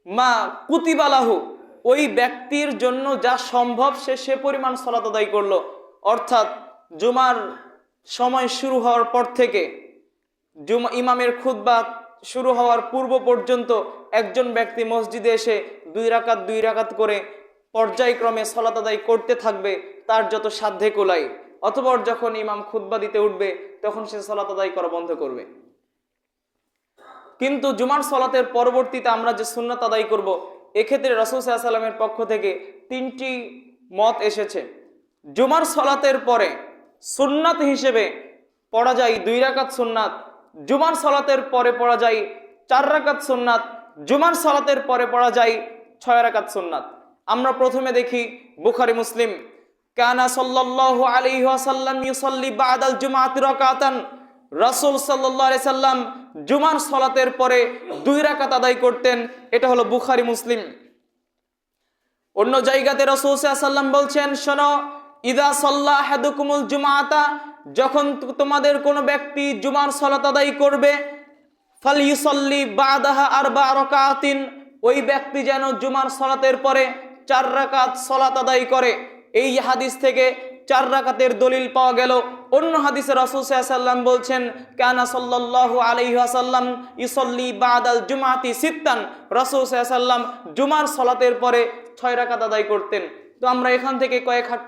মা কুতিবা লাহু, ওই ব্যক্তির জন্য যা সম্ভব সে পরিমাণ সালাত আদায় করলো। অর্থাৎ জুমার সময় শুরু হওয়ার পর থেকে ইমামের খুতবা শুরু হওয়ার পূর্ব পর্যন্ত একজন ব্যক্তি মসজিদে এসে 2 রাকাত করে পর্যায়ক্রমে সালাত আদায় করতে থাকবে, তার যত সাধ্যে কোলায়। অতঃপর যখন ইমাম খুতবা দিতে উঠবে, তখন সে সালাত আদায় করা বন্ধ করবে। কিন্তু জুমার সালাতের পরবর্তীতে আমরা যে সুন্নাত আদায় করব, এক্ষেত্রে রাসূল সাল্লাল্লাহু আলাইহি ওয়াসাল্লামের পক্ষ থেকে 3টি মত এসেছে। জুমার সালাতের পরে সুন্নাত হিসেবে পড়া যায় 2 রাকাত সুন্নাত, জুমার সালাতের পরে পড়া যায় 4 রাকাত সুন্নাত, জুমার সালাতের পরে পড়া যায় 6 রাকাত সুন্নাত। আমরা প্রথমে দেখি বুখারী মুসলিম, কানা সাল্লাল্লাহু আলাইহি ওয়াসাল্লাম ইউসাল্লি বাদাল জুমাআতি রাকাতান, রাসূল সাল্লাল্লাহু আলাইহি সাল্লাম জুমার সালাতের পরে 2 রাকাত আদায় করতেন। এটা হলো বুখারী মুসলিম। অন্য জায়গাতে রাসূল সাল্লাল্লাহু আলাইহি সাল্লাম বলছেন, শোনো, ইদা সাল্লা আহাদুকুমুল জুমাআতা, যখন তোমাদের কোনো ব্যক্তি জুমার সালাত আদায় করবে, ফালইউসাল্লি বাদাহা 4 রাকাতিন, ওই ব্যক্তি যেন জুমার সালাতের পরে 4 রাকাত সালাত আদায় করে। এই হাদিস থেকে 4 রাকাতের দলিল পাওয়া গেল। অন্য হাদিসে রাসূল সাল্লাল্লাহু আলাইহি ওয়াসাল্লাম বলছেন, কানা সাল্লাল্লাহু আলাইহি ওয়াসাল্লাম ইউসাল্লি বাদাল জুমাতি সিত্তান, রাসূল সাল্লাল্লাহু আলাইহি ওয়াসাল্লাম জুমার সালাতের পরে 6 রাকাত আদায় করতেন। তো আমরা এখান থেকে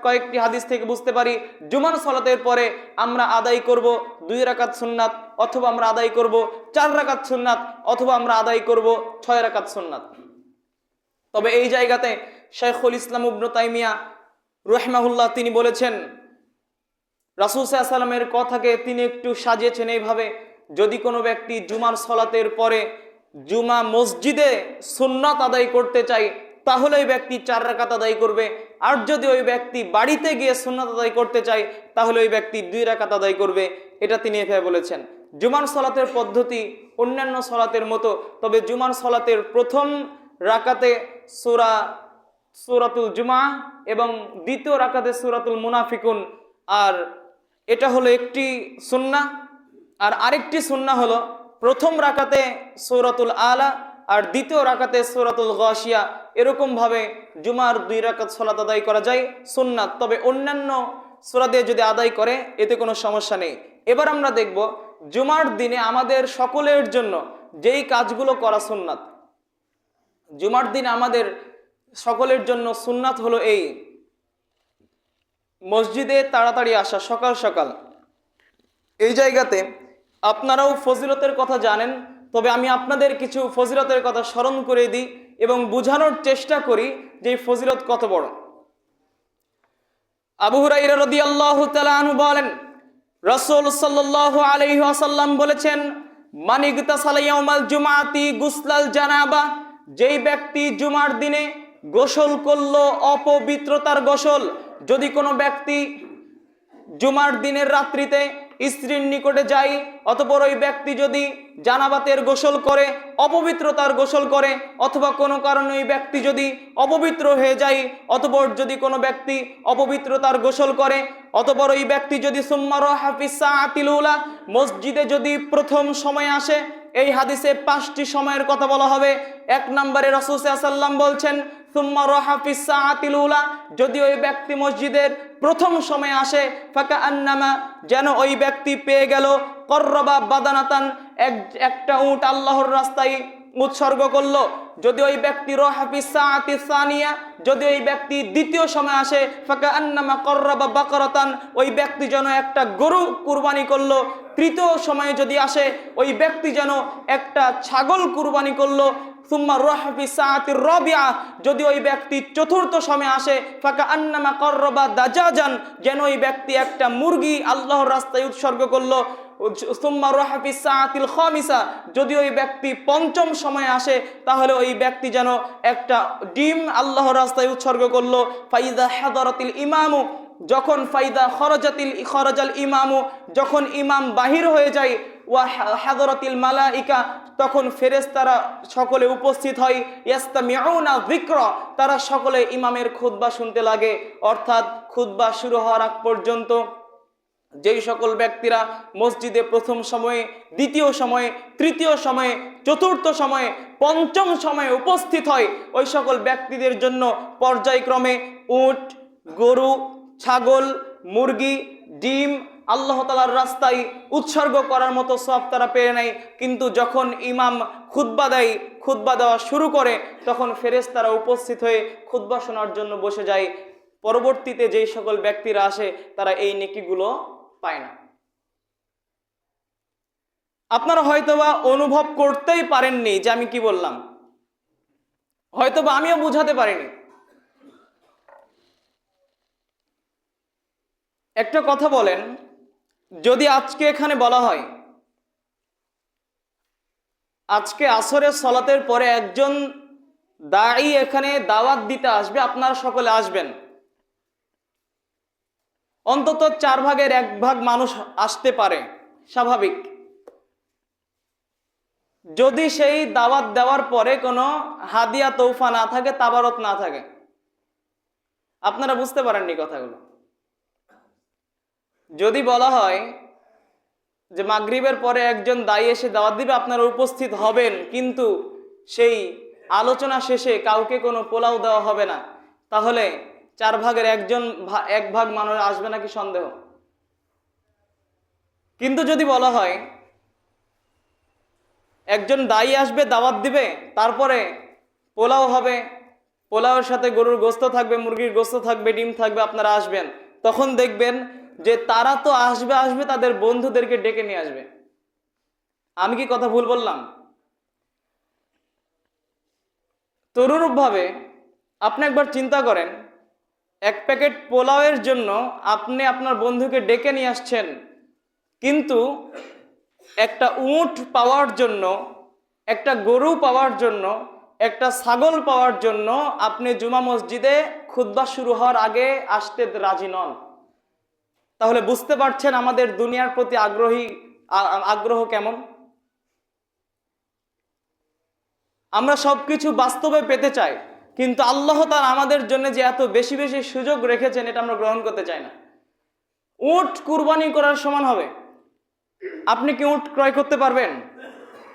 কয়েকটি হাদিস থেকে বুঝতে পারি জুমার সালাতের পরে আমরা আদায় করব 2 রাকাত সুন্নাত, অথবা আমরা আদায় করব 4 রাকাত সুন্নাত, অথবা আমরা আদায় করব 6 রাকাত সুন্নাত। তবে এই জায়গাতে শাইখুল ইসলাম ইবনে তাইমিয়া রাহিমাহুল্লাহ তিনি বলেছেন, রাসূল সাল্লাল্লাহু আলাইহি ওয়াসাল্লামের কথাকে তিনি একটু সাজিয়েছেন এইভাবে, যদি কোনো ব্যক্তি জুমার সালাতের পরে জুমা মসজিদে সুন্নাত আদায় করতে চায় তাহলে ওই ব্যক্তি 4 রাকাত আদায় করবে, আর যদি ওই ব্যক্তি বাড়িতে গিয়ে সুন্নাত আদায় করতে চায় তাহলে ওই ব্যক্তি 2 রাকাত আদায় করবে। এটা তিনি এভাবে বলেছেন। জুমার সালাতের পদ্ধতি অন্যান্য সালাতের মতো, তবে জুমার সালাতের প্রথম রাকাতে সূরাতুল জুমা এবং দ্বিতীয় রাকাতে সূরাতুল মুনাফিকুন, আর এটা হলো একটি সুন্নাহ। আর আরেকটি সুন্নাহ হলো প্রথম রাকাতে সূরাতুল আলা আর দ্বিতীয় রাকাতে সূরাতুল গাশিয়া। এরকম ভাবে জুমার 2 রাকাত সালাত আদায় করা যায় সুন্নাত, তবে অন্যান্য সূরা দিয়ে যদি আদায় করে এতে কোনো সমস্যা নেই। এবার আমরা দেখব জুমার দিনে আমাদের সকলের জন্য যেই কাজগুলো করা সুন্নাত। জুমার দিনে আমাদের সকলের জন্য সুন্নাত হলো এই, মসজিদে তাড়াতাড়ি আসা, সকাল সকাল। এই জায়গাতে আপনারাও ফজিলতের কথা জানেন, তবে আমি আপনাদের কিছু ফজিলতের কথা স্মরণ করে দিই এবং বোঝানোর চেষ্টা করি যে এই ফজিলত কত বড়। আবু হুরায়রা রাদিয়াল্লাহু তাআলা আনহু বলেন, রাসূল সাল্লাল্লাহু আলাইহি ওয়াসাল্লাম বলেছেন, মান ইগতাসালা ইয়াউমাল জুমআতি গুসলাল জানাবা, যেই ব্যক্তি জুমার দিনে গোসল করলো অপবিত্রতার গোসল। যদি কোনো ব্যক্তি জুমার দিনের রাত্রিতে স্ত্রীর নিকটে যায়, অতঃপর ওই ব্যক্তি যদি জানাবাতের গোসল করে, অপবিত্রতার গোসল করে, অথবা কোনো কারণে ওই ব্যক্তি যদি অপবিত্র হয়ে যায়, অতঃপর যদি কোনো ব্যক্তি অপবিত্রতার গোসল করে, অতঃপর ওই ব্যক্তি যদি সুম্মা রাহা ফিস সাআতিল উলা, মসজিদে যদি প্রথম সময় আসে। এই হাদিসে 5টি সময়ের কথা বলা হবে। 1 নম্বরে রাসূল সাল্লাল্লাহু আলাইহি ওয়াসাল্লাম বলছেন সুম্মা রাহা ফিস সাআতিল উলা, যদি ওই ব্যক্তি মসজিদের প্রথম সময় আসে, ফাকা আন্নামা, যেন ওই ব্যক্তি পেয়ে গেল কররবা বাদানাতান, একটা উট আল্লাহর রাস্তায় উৎসর্গ করলো। যদি ওই ব্যক্তি রাহা ফিস সাআতি সানিয়া, যদি ওই ব্যক্তি দ্বিতীয় সময় আসে, ফাকা আন্নামা কররবা বাকারাতান, ওই ব্যক্তি যেন একটা গরু কুরবানি করলো। তৃতীয় সময়ে যদি আসে, ওই ব্যক্তি যেন একটা ছাগল কুরবানি করলো। সুম্মা রাহা ফিস সাআতির রাবিআ, যদি ওই ব্যক্তি চতুর্থ সময়ে আসে, ফাকা আন্নামা কররবা দাজাজান, যেন ওই ব্যক্তি একটা মুরগি আল্লাহর রাস্তায় উৎসর্গ করলো। সুম্মা রাহা ফিস সাআতিল খামিসা, যদি ওই ব্যক্তি পঞ্চম সময়ে আসে তাহলে ওই ব্যক্তি যেন একটা ডিম আল্লাহর রাস্তায় উৎসর্গ করলো। ফাইদা হাদারাতিল ইমামু, যখন খরাজাল ইমামু, যখন ইমাম বাহির হয়ে যায়, ওয়া হাদারাতিল মালাইকা, তখন ফেরেশতারা সকলে উপস্থিত হয়। ইয়াস্তামিউনা যিকরা, তারা সকলে ইমামের খুতবা শুনতে লাগে। অর্থাৎ খুতবা শুরু হওয়ার আগ পর্যন্ত যেই সকল ব্যক্তিরা মসজিদে প্রথম সময়ে, দ্বিতীয় সময়ে, তৃতীয় সময়ে, চতুর্থ সময়ে, পঞ্চম সময়ে উপস্থিত হয়, ওই সকল ব্যক্তিদের জন্য পর্যায়ক্রমে উট, গরু, ছাগল, মুরগি, ডিম আল্লাহ তাআলার রাস্তায় উৎসর্গ করার মতো সওয়াব তারা পেয়ে নেয়। কিন্তু যখন ইমাম খুতবা দেওয়া শুরু করে, তখন ফেরেশতারা উপস্থিত হয়ে খুতবা শোনার জন্য বসে যায়। পরবর্তীতে যেই সকল ব্যক্তিরা আসে তারা এই নেকিগুলো পায় না। আপনারা হয়তোবা অনুভব করতেই পারেননি যে আমি কি বললাম, হয়তোবা আমিও বুঝাতে পারিনি। একটা কথা বলেন, যদি আজকে এখানে বলা হয় আজকে আসরের সালাতের পরে একজন দাঈ এখানে দাওয়াত দিতে আসবে, আপনারা সকলে আসবেন, অন্তত 4 ভাগের 1 ভাগ মানুষ আসতে পারে, স্বাভাবিক। যদি সেই দাওয়াত দেওয়ার পরে কোনো হাদিয়া তৌফা না থাকে, তাবারত না থাকে, আপনারা বুঝতে পারেননি কথাগুলো। যদি বলা হয় যে মাগরিবের পরে একজন দায়ী এসে দাওয়াত দিবে, আপনারা উপস্থিত হবেন, কিন্তু সেই আলোচনা শেষে কাউকে কোনো পোলাও দেওয়া হবে না, তাহলে 4 ভাগের 1 ভাগ মানুষ আসবে নাকি সন্দেহ। কিন্তু যদি বলা হয় একজন দায়ী আসবে, দাওয়াত দিবে, তারপরে পোলাও হবে, পোলাওয়ের সাথে গরুর গোস্ত থাকবে, মুরগির গোস্ত থাকবে, ডিম থাকবে, আপনারা আসবেন, তখন দেখবেন যে তারা তো আসবে আসবে তাদের বন্ধুদেরকে ডেকে নিয়ে আসবে। আমি কি কথা ভুল বললাম? তরুণভাবে আপনি একবার চিন্তা করেন, এক প্যাকেট পোলাওয়ের জন্য আপনি আপনার বন্ধুকে ডেকে নিয়ে আসছেন, কিন্তু একটা উট পাওয়ার জন্য, একটা গরু পাওয়ার জন্য, একটা ছাগল পাওয়ার জন্য আপনি জুমা মসজিদে খুতবা শুরু হওয়ার আগে আসতে রাজি নন। তাহলে বুঝতে পারছেন আমাদের দুনিয়ার প্রতি আগ্রহ কেমন। আমরা সবকিছু বাস্তবে পেতে চাই, কিন্তু আল্লাহ তাআলা আমাদের জন্য যে এত বেশি বেশি সুযোগ রেখেছেন এটা আমরা গ্রহণ করতে চাই না। উট কুরবানি করার সমান হবে। আপনি কি উট ক্রয় করতে পারবেন?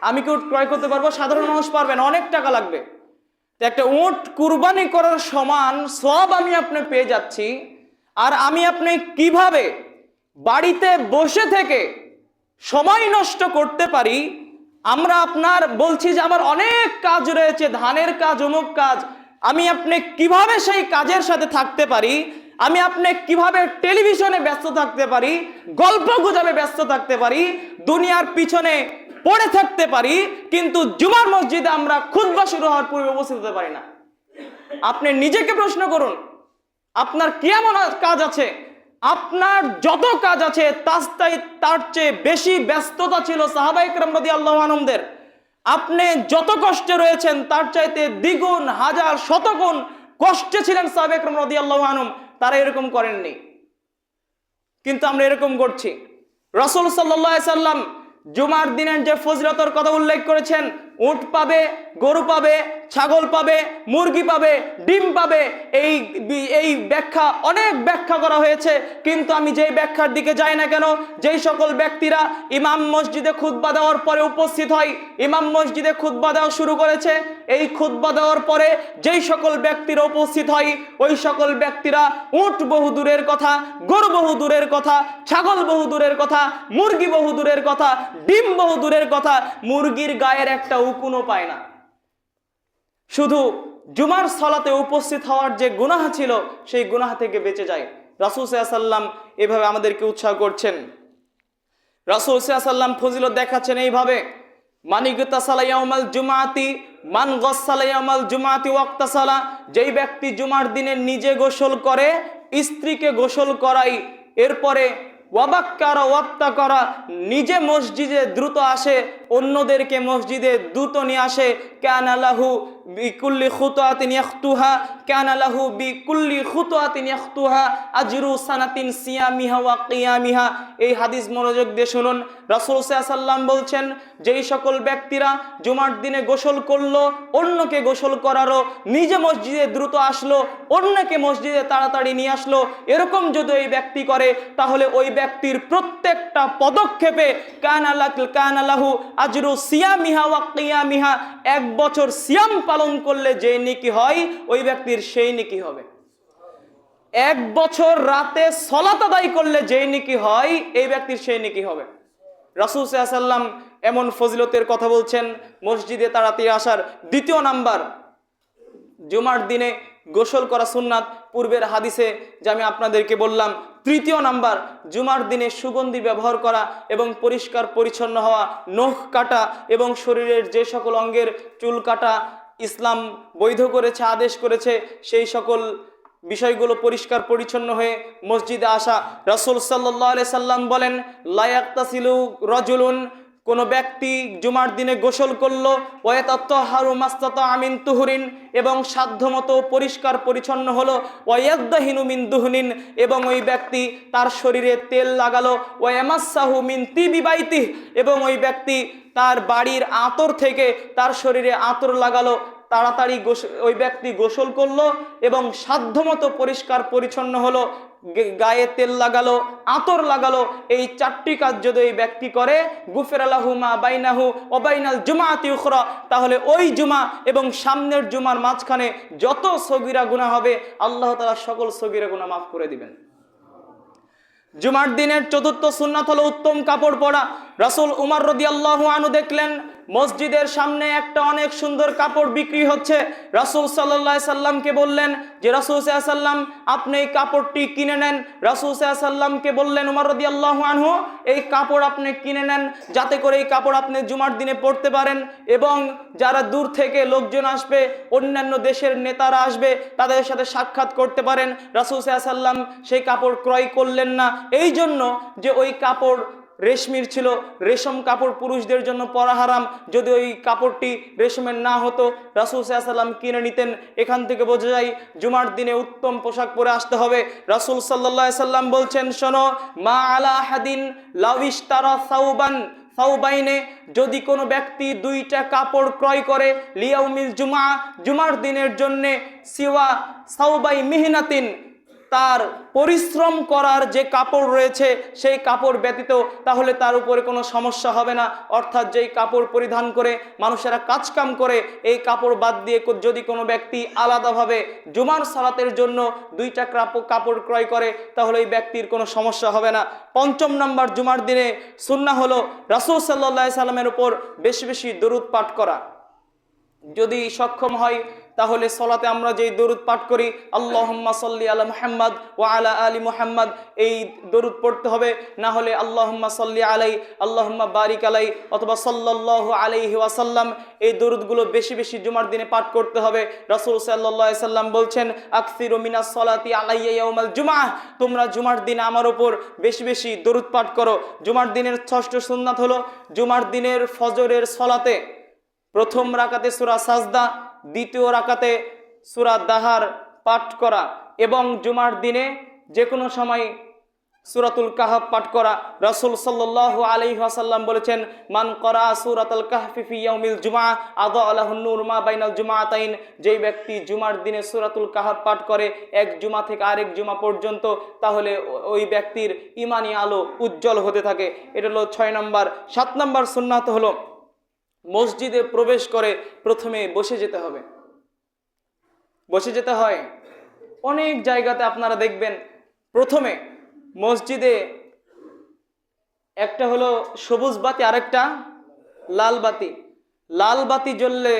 আমি কি উট ক্রয় করতে পারবো? সাধারণ মানুষ পারবেন, অনেক টাকা লাগবে। একটা উট কুরবানি করার সমান সওয়াব আমি আপনি পেয়ে যাচ্ছি, আর আমি আপনি কিভাবে বাড়িতে বসে থেকে সময় নষ্ট করতে পারি। আমরা আপনার বলছি যে আমার অনেক কাজ রয়েছে, ধানের কাজ, অমুক কাজ, আমি আপনি কিভাবে সেই কাজের সাথে থাকতে পারি, আমি আপনি কিভাবে টেলিভিশনে ব্যস্ত থাকতে পারি, গল্প গুজবে ব্যস্ত থাকতে পারি, দুনিয়ার পিছনে পড়ে থাকতে পারি, কিন্তু জুমার মসজিদে আমরা খুতবা শুরু হওয়ার পূর্বে উপস্থিত হতে পারি না। আপনি নিজেকে প্রশ্ন করুন, আপনার কি এমন কাজ আছে? আপনার যত কাজ আছে তার চেয়ে বেশি ব্যস্ততা ছিল সাহাবায়ে কেরাম রাদিয়াল্লাহু আনহুদের। আপনি যত কষ্টে রয়েছেন তার চাইতে দ্বিগুণ, হাজার, শতগুণ কষ্টে ছিলেন সাহাবায়ে কেরাম রাদিয়াল্লাহু আনহুম। তারা এরকম করেননি, কিন্তু আমরা এরকম করছি। রাসূল সাল্লাল্লাহু আলাইহি সাল্লাম জুমার দিনের যে ফজিলতের কথা উল্লেখ করেছেন, উট পাবে, গরু পাবে, ছাগল পাবে, মুরগি পাবে, ডিম পাবে, এই ব্যাখ্যা, অনেক ব্যাখ্যা করা হয়েছে, কিন্তু আমি যেই ব্যাখ্যার দিকে যাই না কেন, যেই সকল ব্যক্তিরা ইমাম মসজিদে খুতবা দেওয়ার পরে উপস্থিত হয়, ইমাম মসজিদে খুতবা দেওয়া শুরু করেছে, এই খুতবা দেওয়ার পরে যেই সকল ব্যক্তিরা উপস্থিত হয়, ওই সকল ব্যক্তিরা উট বহু দূরের কথা, গরু বহু দূরের কথা, ছাগল বহু দূরের কথা, মুরগি বহু দূরের কথা, ডিম বহু দূরের কথা, মুরগির গায়ের একটা উকুনও পায় না। শুধু জুমার সালাতে উপস্থিত হওয়ার যে গুনাহ ছিল সেই গুনাহ থেকে বেঁচে যায়। রাসূল সাল্লাল্লাহু আলাইহি সাল্লাম এভাবে আমাদেরকে উৎসাহ করছেন। রাসূল সাল্লাল্লাহু আলাইহি সাল্লাম ফজিলত দেখাচ্ছেন এইভাবে, মানিগতাসালা ইয়াউমাল জুমাতি মান গাসসালা ইয়াউমাল জুমাতি ওয়াক্তাসালা, যেই ব্যক্তি জুমার দিনে নিজে গোসল করে, স্ত্রীকে গোসল করাই, এরপরে ওয়াবাক্কারা ওয়াত্তা করা, নিজে মসজিদে দ্রুত আসে, অন্যদেরকে মসজিদে দ্রুত নিয়ে আসে, কানা লাহু বিকুল্লি খুতওয়াতিন ইয়াখতুহা, কানা লাহু বিকুল্লি খুতওয়াতিন ইয়াখতুহা আজরু সানাতিন সিয়ামিহা ওয়া কিয়ামিহা। এই হাদিস মনোযোগ দিয়ে শুনুন। রাসূল সাল্লাল্লাহু আলাইহি সাল্লাম বলছেন, যেই সকল ব্যক্তিরা জুমার দিনে গোসল করলো, অন্যকে গোসল করারও, নিজে মসজিদে দ্রুত আসলো, অন্যকে মসজিদে তাড়াতাড়ি নিয়ে আসলো, এরকম যদি এই ব্যক্তি করে, তাহলে ওই ব্যক্তির প্রত্যেকটা পদক্ষেপে কানা লাহু আজরু সিয়ামিহা ওয়া কিয়ামিহা, এক বছর সিয়াম পালন করলে যে নেকি হয় ওই ব্যক্তির সেই নেকি হবে। এক বছর রাতে সালাত আদায় করলে যে নেকি হয় এই ব্যক্তির সেই নেকি হবে। রাসূল সাল্লাল্লাহু আলাইহি সাল্লাম এমন ফজিলতের কথা বলছেন। মসজিদে তাড়াতাড়ি আসার দ্বিতীয় নাম্বার, জুমার দিনে গোসল করা সুন্নাত, পূর্বের হাদিসে যে আমি আপনাদেরকে বললাম। তৃতীয় নাম্বার, জুমার দিনে সুগন্ধি ব্যবহার করা এবং পরিষ্কার পরিচ্ছন্ন হওয়া, নখ কাটা এবং শরীরের যে সকল অঙ্গের চুল কাটা ইসলাম বৈধ করেছে, আদেশ করেছে, সেই সকল বিষয়গুলো পরিষ্কার পরিচ্ছন্ন হয়ে মসজিদে আসা। রাসূল সাল্লাল্লাহু আলাইহি সাল্লাম বলেন, লা ইয়াক্তাসিলু রাজুলুন, কোনো ব্যক্তি জুমার দিনে গোসল করলো, ওয়ায়াতাত্তাহারু মাস্তাতা মিন তুহরিন, এবং সাধ্যমতো পরিষ্কার পরিচ্ছন্ন হলো, ওয়ায়াদাহিনু মিন দুহনিন, এবং ওই ব্যক্তি তার শরীরে তেল লাগালো, ওয়ায়ামাসসাহু মিন তিবি বাইতিহ, এবং ওই ব্যক্তি তার বাড়ির আতর থেকে তার শরীরে আতর লাগালো, তাড়াতাড়ি ওই ব্যক্তি গোসল করলো এবং সাধ্যমতো পরিষ্কার পরিচ্ছন্ন হলো, গায়ে তেল লাগালো, আতর লাগালো, এই চারটি কাজ যদি এই ব্যক্তি করে, গুফিরা লাহু মা বাইনাহু ওয়া বাইনাল জুমাতি উখরা, তাহলে ওই জুমা এবং সামনের জুমার মাঝখানে যত সগীরা গুনাহ হবে আল্লাহ তাআলা সকল সগীরা গুনাহ মাফ করে দিবেন। জুমার দিনের চতুর্থ সুন্নাত হলো উত্তম কাপড় পরা। রাসূল উমর রাদিয়াল্লাহু আনহু দেখলেন মসজিদের সামনে একটা অনেক সুন্দর কাপড় বিক্রি হচ্ছে। রাসূল সাল্লাল্লাহু আলাইহি সাল্লামকে বললেন যে রাসূল সাল্লাল্লাহু আলাইহি সাল্লাম আপনি এই কাপড়টি কিনে নেন। রাসূল সাল্লাল্লাহু আলাইহি সাল্লামকে বললেন উমর রাদিয়াল্লাহু আনহু এই কাপড় আপনি কিনে নেন, যাতে করে এই কাপড় আপনি জুমার দিনে পরতে পারেন এবং যারা দূর থেকে লোকজন আসবে, অন্যান্য দেশের নেতারা আসবে, তাদের সাথে সাক্ষাৎ করতে পারেন। রাসূল সাল্লাল্লাহু আলাইহি সাল্লাম সেই কাপড় ক্রয় করলেন না, এই জন্য যে ওই কাপড় রেশমির ছিল। রেশম কাপড় পুরুষদের জন্য পরা হারাম। যদি ওই কাপড়টি রেশমের না হতো রাসূল সাল্লাল্লাহু আলাইহি সাল্লাম কিনে নিতেন। এখান থেকে বোঝা যায় জুমার দিনে উত্তম পোশাক পরে আসতে হবে। রাসূল সাল্লাল্লাহু আলাইহি সাল্লাম বলছেন, শোনো, মা আলা হাদিন লাউিশ তারা সাউবাইনে, যদি কোনো ব্যক্তি দুইটা কাপড় ক্রয় করে লিয়াউমিল জুমা, জুমার দিনের জন্য, সিওয়া সাউবাই মিহনাতিন, তার পরিশ্রম করার যে কাপড় রয়েছে সেই কাপড় ব্যতীত, তাহলে তার উপরে কোনো সমস্যা হবে না। অর্থাৎ যেই কাপড় পরিধান করে মানুষেরা কাজকাম করে, এই কাপড় বাদ দিয়ে যদি কোনো ব্যক্তি আলাদাভাবে জুমার সালাতের জন্য দুইটা কাপড় ক্রয় করে, তাহলে এই ব্যক্তির কোনো সমস্যা হবে না। ৫ম নম্বর, জুমার দিনে সুন্নাহ হলো রাসূল সাল্লাল্লাহু আলাইহি সাল্লামের উপর বেশি বেশি দরুদ পাঠ করা। যদি সক্ষম হয় তাহলে সলাতে আমরা যেই দরুদ পাঠ করি আল্লাহুম্মা সাল্লি আলা মুহাম্মাদ ওয়া আলা আলি মুহাম্মাদ, এই দরুদ পড়তে হবে। না হলে আল্লাহুম্মা সাল্লি আলাই, আল্লাহুম্মা বারিক আলাই অথবা সাল্লাল্লাহু আলাইহি ওয়াসাল্লাম, এই দরুদগুলো বেশি বেশি জুমার দিনে পাঠ করতে হবে। রাসূল সাল্লাল্লাহু আলাইহি সাল্লাম বলছেন, আকসিরু মিনাস সালাতি আলাইয়া ইয়াউমাল জুমআহ, তোমরা জুমার দিনে আমার উপর বেশি বেশি দরুদ পাঠ করো। জুমার দিনের ৬ষ্ঠ সুন্নাত হলো জুমার দিনের ফজরের সলাতে প্রথম রাকাতে সূরা সাজদা, দ্বিতীয় রাকাতে সূরা দাহার পাঠ করা এবং জুমার দিনে যে কোনো সময় সূরাতুল কাহফ পাঠ করা। রাসূল সাল্লাল্লাহু আলাইহি ওয়াসাল্লাম বলেছেন, মান করা সূরাতুল কাহফি ফি ইয়াউমিল জুমআহ আযা লাহুন নূর মা বাইনাল জুমআতাইন, যেই ব্যক্তি জুমার দিনে সূরাতুল কাহফ পাঠ করে এক জুমা থেকে আরেক জুমা পর্যন্ত, তাহলে ওই ব্যক্তির ঈমানি আলো উজ্জ্বল হতে থাকে। এটা হলো ৬ নম্বর। ৭ নম্বর সুন্নাত হলো মসজিদে প্রবেশ করে প্রথমে বসে যেতে হবে। বসে যেতে হয়। অনেক জায়গাতে আপনারা দেখবেন প্রথমে মসজিদে একটা হলো সবুজ বাতি, আরেকটা লাল বাতি। লাল বাতি জ্বললে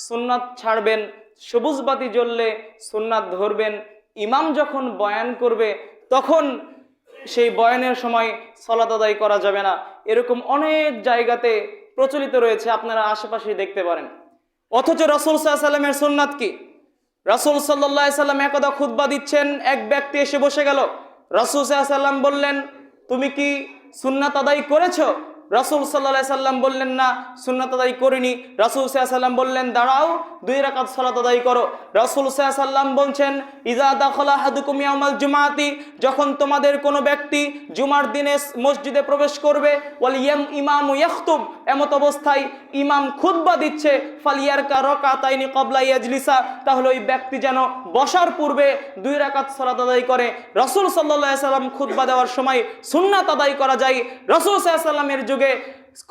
সুন্নাত ছাড়বেন, সবুজ বাতি জ্বললে সুন্নাত ধরবেন। ইমাম যখন বয়ান করবে তখন সেই বয়ানের সময় সালাত আদায় করা যাবে না। এরকম অনেক জায়গাতে প্রচলিত রয়েছে, আপনারা আশেপাশে দেখতে পারেন। অথচ রাসূল সাল্লাল্লাহু আলাইহি সাল্লামের সুন্নাত কি? রাসূল সাল্লাল্লাহু আলাইহি সাল্লাম একদা খুতবা দিচ্ছেন, এক ব্যক্তি এসে বসে গেল। রাসূল সাল্লাল্লাহু আলাইহি সাল্লাম বললেন, তুমি কি সুন্নাত আদায় করেছো? রাসূল সাল্লাল্লাহু আলাইহি সাল্লাম বললেন, না, সুন্নাত আদায় করিনি। রাসূল সাল্লাল্লাহু আলাইহি সাল্লাম বললেন, দাঁড়াও, 2 রাকাত সালাত আদায় করো। রাসূল সাল্লাল্লাহু আলাইহি সাল্লাম বলছেন, ইযা দাখালা আহাদুকুম ইয়াউমাল জুমআতি, যখন তোমাদের কোনো ব্যক্তি জুমার দিনে মসজিদে প্রবেশ করবে, ওয়াল ইমামু ইয়াখতুব, এমত অবস্থায় ইমাম খুতবা দিচ্ছে, ফালিয়ারকা রাকাতাইনি ক্বাবলা ইয়াজলিসা, তাহলে ওই ব্যক্তি যেন বসার পূর্বে 2 রাকাত সালাত আদায় করে। রাসূল সাল্লাল্লাহু আলাইহি সাল্লাম খুতবা দেওয়ার সময় সুন্নাত আদায় করা যায়। রাসূল সাল্লাল্লাহু আলাইহি সাল্লামের যুগে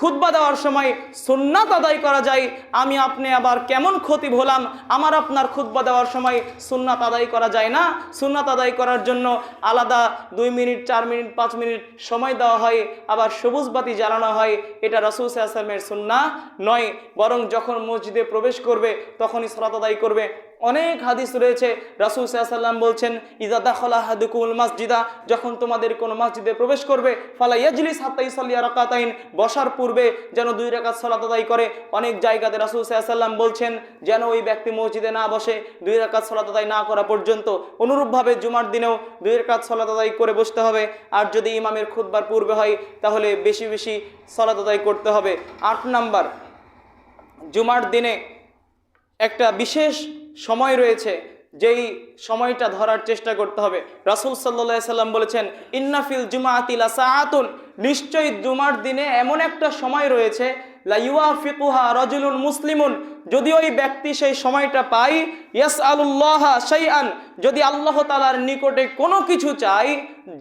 খুতবা দেওয়ার সময় সুন্নাত আদায় করা যায়। আমি আপনি আবার কেমন খতিব হলাম, আমার আপনার খুতবা দেওয়ার সময় সুন্নাত আদায় করা যায় না? সুন্নাত আদায় করার জন্য আলাদা 2 মিনিট, 4 মিনিট, 5 মিনিট সময় দেওয়া হয়, আবার সবুজ বাতি জ্বালানো হয়। এটা রাসূল সাল্লাল্লাহু আলাইহি ওয়াসাল্লামের সুন্নাহ নয়, বরং যখন মসজিদে প্রবেশ করবে তখনই সালাত আদায় করবে। অনেক হাদিস রয়েছে, রাসূল সাল্লাল্লাহু আলাইহি ওয়াসাল্লাম বলছেন, ইযা দাখালা আহাদুকুমুল মাসজিদা, যখন তোমাদের কোনো মসজিদে প্রবেশ করবে, ফালা ইয়াজলিস হাত্তা ইসাল্লি রাকাতাইন, বসার পূর্বে যেন 2 রাকাত সালাত আদায় করে। অনেক জায়গাতে রাসূল সাল্লাল্লাহু আলাইহি ওয়াসাল্লাম বলছেন যেন ওই ব্যক্তি মসজিদে না বসে 2 রাকাত সালাত আদায় না করা পর্যন্ত। অনুরূপভাবে জুমার দিনেও 2 রাকাত সালাত আদায় করে বসতে হবে। আর যদি ইমামের খুতবার পূর্বে হয় তাহলে বেশি বেশি সালাত আদায় করতে হবে। 8 নাম্বার, জুমার দিনে একটা বিশেষ সময় রয়েছে, যেই সময়টা ধরার চেষ্টা করতে হবে। রাসূল সাল্লাল্লাহু আলাইহি সাল্লাম বলেছেন, ইন্না ফিল জুমাআতি লাসাআতুন, নিশ্চয়ই জুমার দিনে এমন একটা সময় রয়েছে, লা ইউয়াফিকুহা রাজুলুন মুসলিমুন, যদি ওই ব্যক্তি সেই সময়টা পায়, ইয়াসআলুল্লাহা শাইআন, যদি আল্লাহ তাআলার নিকটে কোনো কিছু চাই,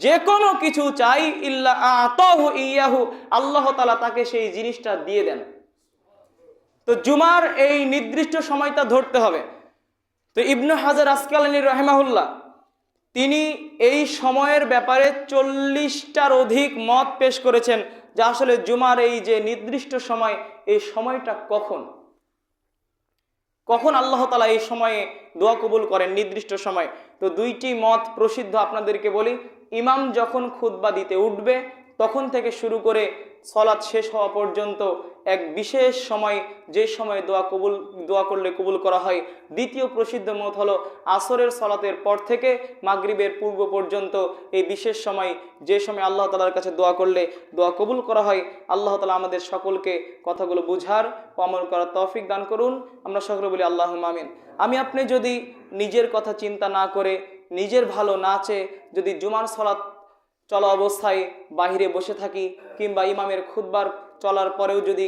যে কোনো কিছু চাই, ইল্লা আতাহু ইয়াহু, আল্লাহ তাআলা তাকে সেই জিনিসটা দিয়ে দেন। তো জুমার এই নির্দিষ্ট সময়টা ধরতে হবে। তো ইবনে হাজার আসকালানী রাহিমাহুল্লাহ তিনি এই সময়ের ব্যাপারে 40টার অধিক মত পেশ করেছেন। যে আসলে জুমার এই যে নির্দিষ্ট সময়, এই সময়টা কখন কখন আল্লাহ তাআলা এই সময়ে দোয়া কবুল করেন নির্দিষ্ট সময়। তো দুইটি মত প্রসিদ্ধ আপনাদেরকে বলি। ইমাম যখন খুতবা দিতে উঠবে তখন থেকে শুরু করে সলাৎ শেষ হওয়া পর্যন্ত এক বিশেষ সময়, যে সময় দোয়া করলে কবুল করা হয়। দ্বিতীয় প্রসিদ্ধ মত হলো আসরের সলাতের পর থেকে মাগরিবের পূর্ব পর্যন্ত এই বিশেষ সময়, যে সময় আল্লাহ তাআলার কাছে দোয়া করলে দোয়া কবুল করা হয়। আল্লাহ তাআলা আমাদের সকলকে কথাগুলো বুঝার ও আমল করার তৌফিক দান করুন। আমরা সকলে বলি আল্লাহুম্মা আমিন। আমি আপনি যদি নিজের কথা চিন্তা না করে, নিজের ভালো না চেয়ে যদি জুমার সলাত চলা অবস্থায় বাহিরে বসে থাকি, কিংবা ইমামের খুতবার চলার পরেও যদি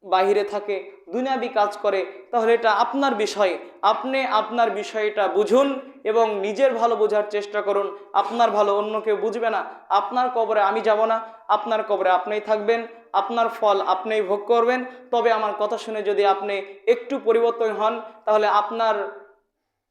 বাহিরে থাকে, দুনিয়াবি কাজ করে, তাহলে এটা আপনার বিষয়। আপনি আপনার বিষয়টা বুঝুন এবং নিজের ভালো বোঝার চেষ্টা করুন। আপনার ভালো অন্য কেউ বুঝবে না। আপনার কবরে আমি যাব না, আপনার কবরে আপনিই থাকবেন, আপনার ফল আপনিই ভোগ করবেন। তবে আমার কথা শুনে যদি আপনি একটু পরিবর্তন হন, তাহলে আপনার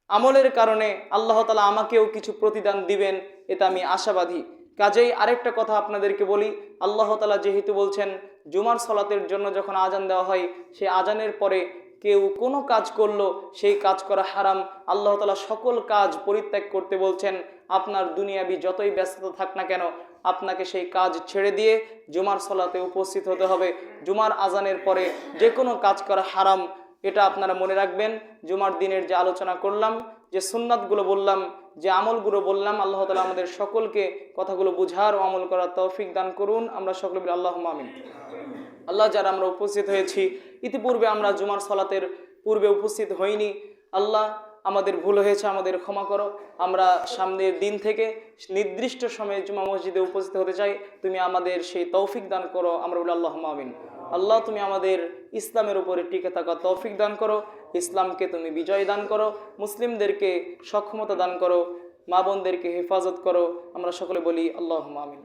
আমলের কারণে আল্লাহ তাআলা আমাকেও কিছু প্রতিদান দিবেন, এটা আমি আশাবাদী। কাজেই আরেকটা কথা আপনাদেরকে বলি, আল্লাহ তাআলা যেহেতু বলছেন জুমার সলাতের জন্য যখন আজান দেওয়া হয়, সেই আজানের পরে কেউ কোনো কাজ করলো, সেই কাজ করা হারাম। আল্লাহ তাআলা সকল কাজ পরিত্যাগ করতে বলছেন। আপনার দুনিয়াবি যতই ব্যস্ততা থাক না কেন, আপনাকে সেই কাজ ছেড়ে দিয়ে জুমার সলাতে উপস্থিত হতে হবে। জুমার আজানের পরে যে কোনো কাজ করা হারাম, এটা আপনারা মনে রাখবেন। জুমার দিনের যে আলোচনা করলাম, যে সুন্নাতগুলো বললাম, যে আমলগুলো বললাম, আল্লাহ তাআলা আমাদের সকলকে কথাগুলো বুঝার ও আমল করার তৌফিক দান করুন। আমরা সকলে বলি আল্লাহুম্মা আমিন। আল্লাহ, যারা আমরা উপস্থিত হয়েছি, ইতিপূর্বে আমরা জুমার সলাতের পূর্বে উপস্থিত হইনি, আল্লাহ আমাদের ভুল হয়েছে, আমাদের ক্ষমা করো। আমরা সামনের দিন থেকে নির্দিষ্ট সময়ে জুমা মসজিদে উপস্থিত হতে চাই, তুমি আমাদের সেই তৌফিক দান করো। আমরা বলি আল্লাহুম্মা আমিন। আল্লাহ, তুমি আমাদের ইসলামের উপরে টিকে থাকা তৌফিক দান করো, ইসলামকে তুমি বিজয় দান করো, মুসলিমদেরকে সক্ষমতা দান করো, মা বোনদেরকে হেফাজত করো। আমরা সকলে বলি আল্লাহুম্মা আমিন।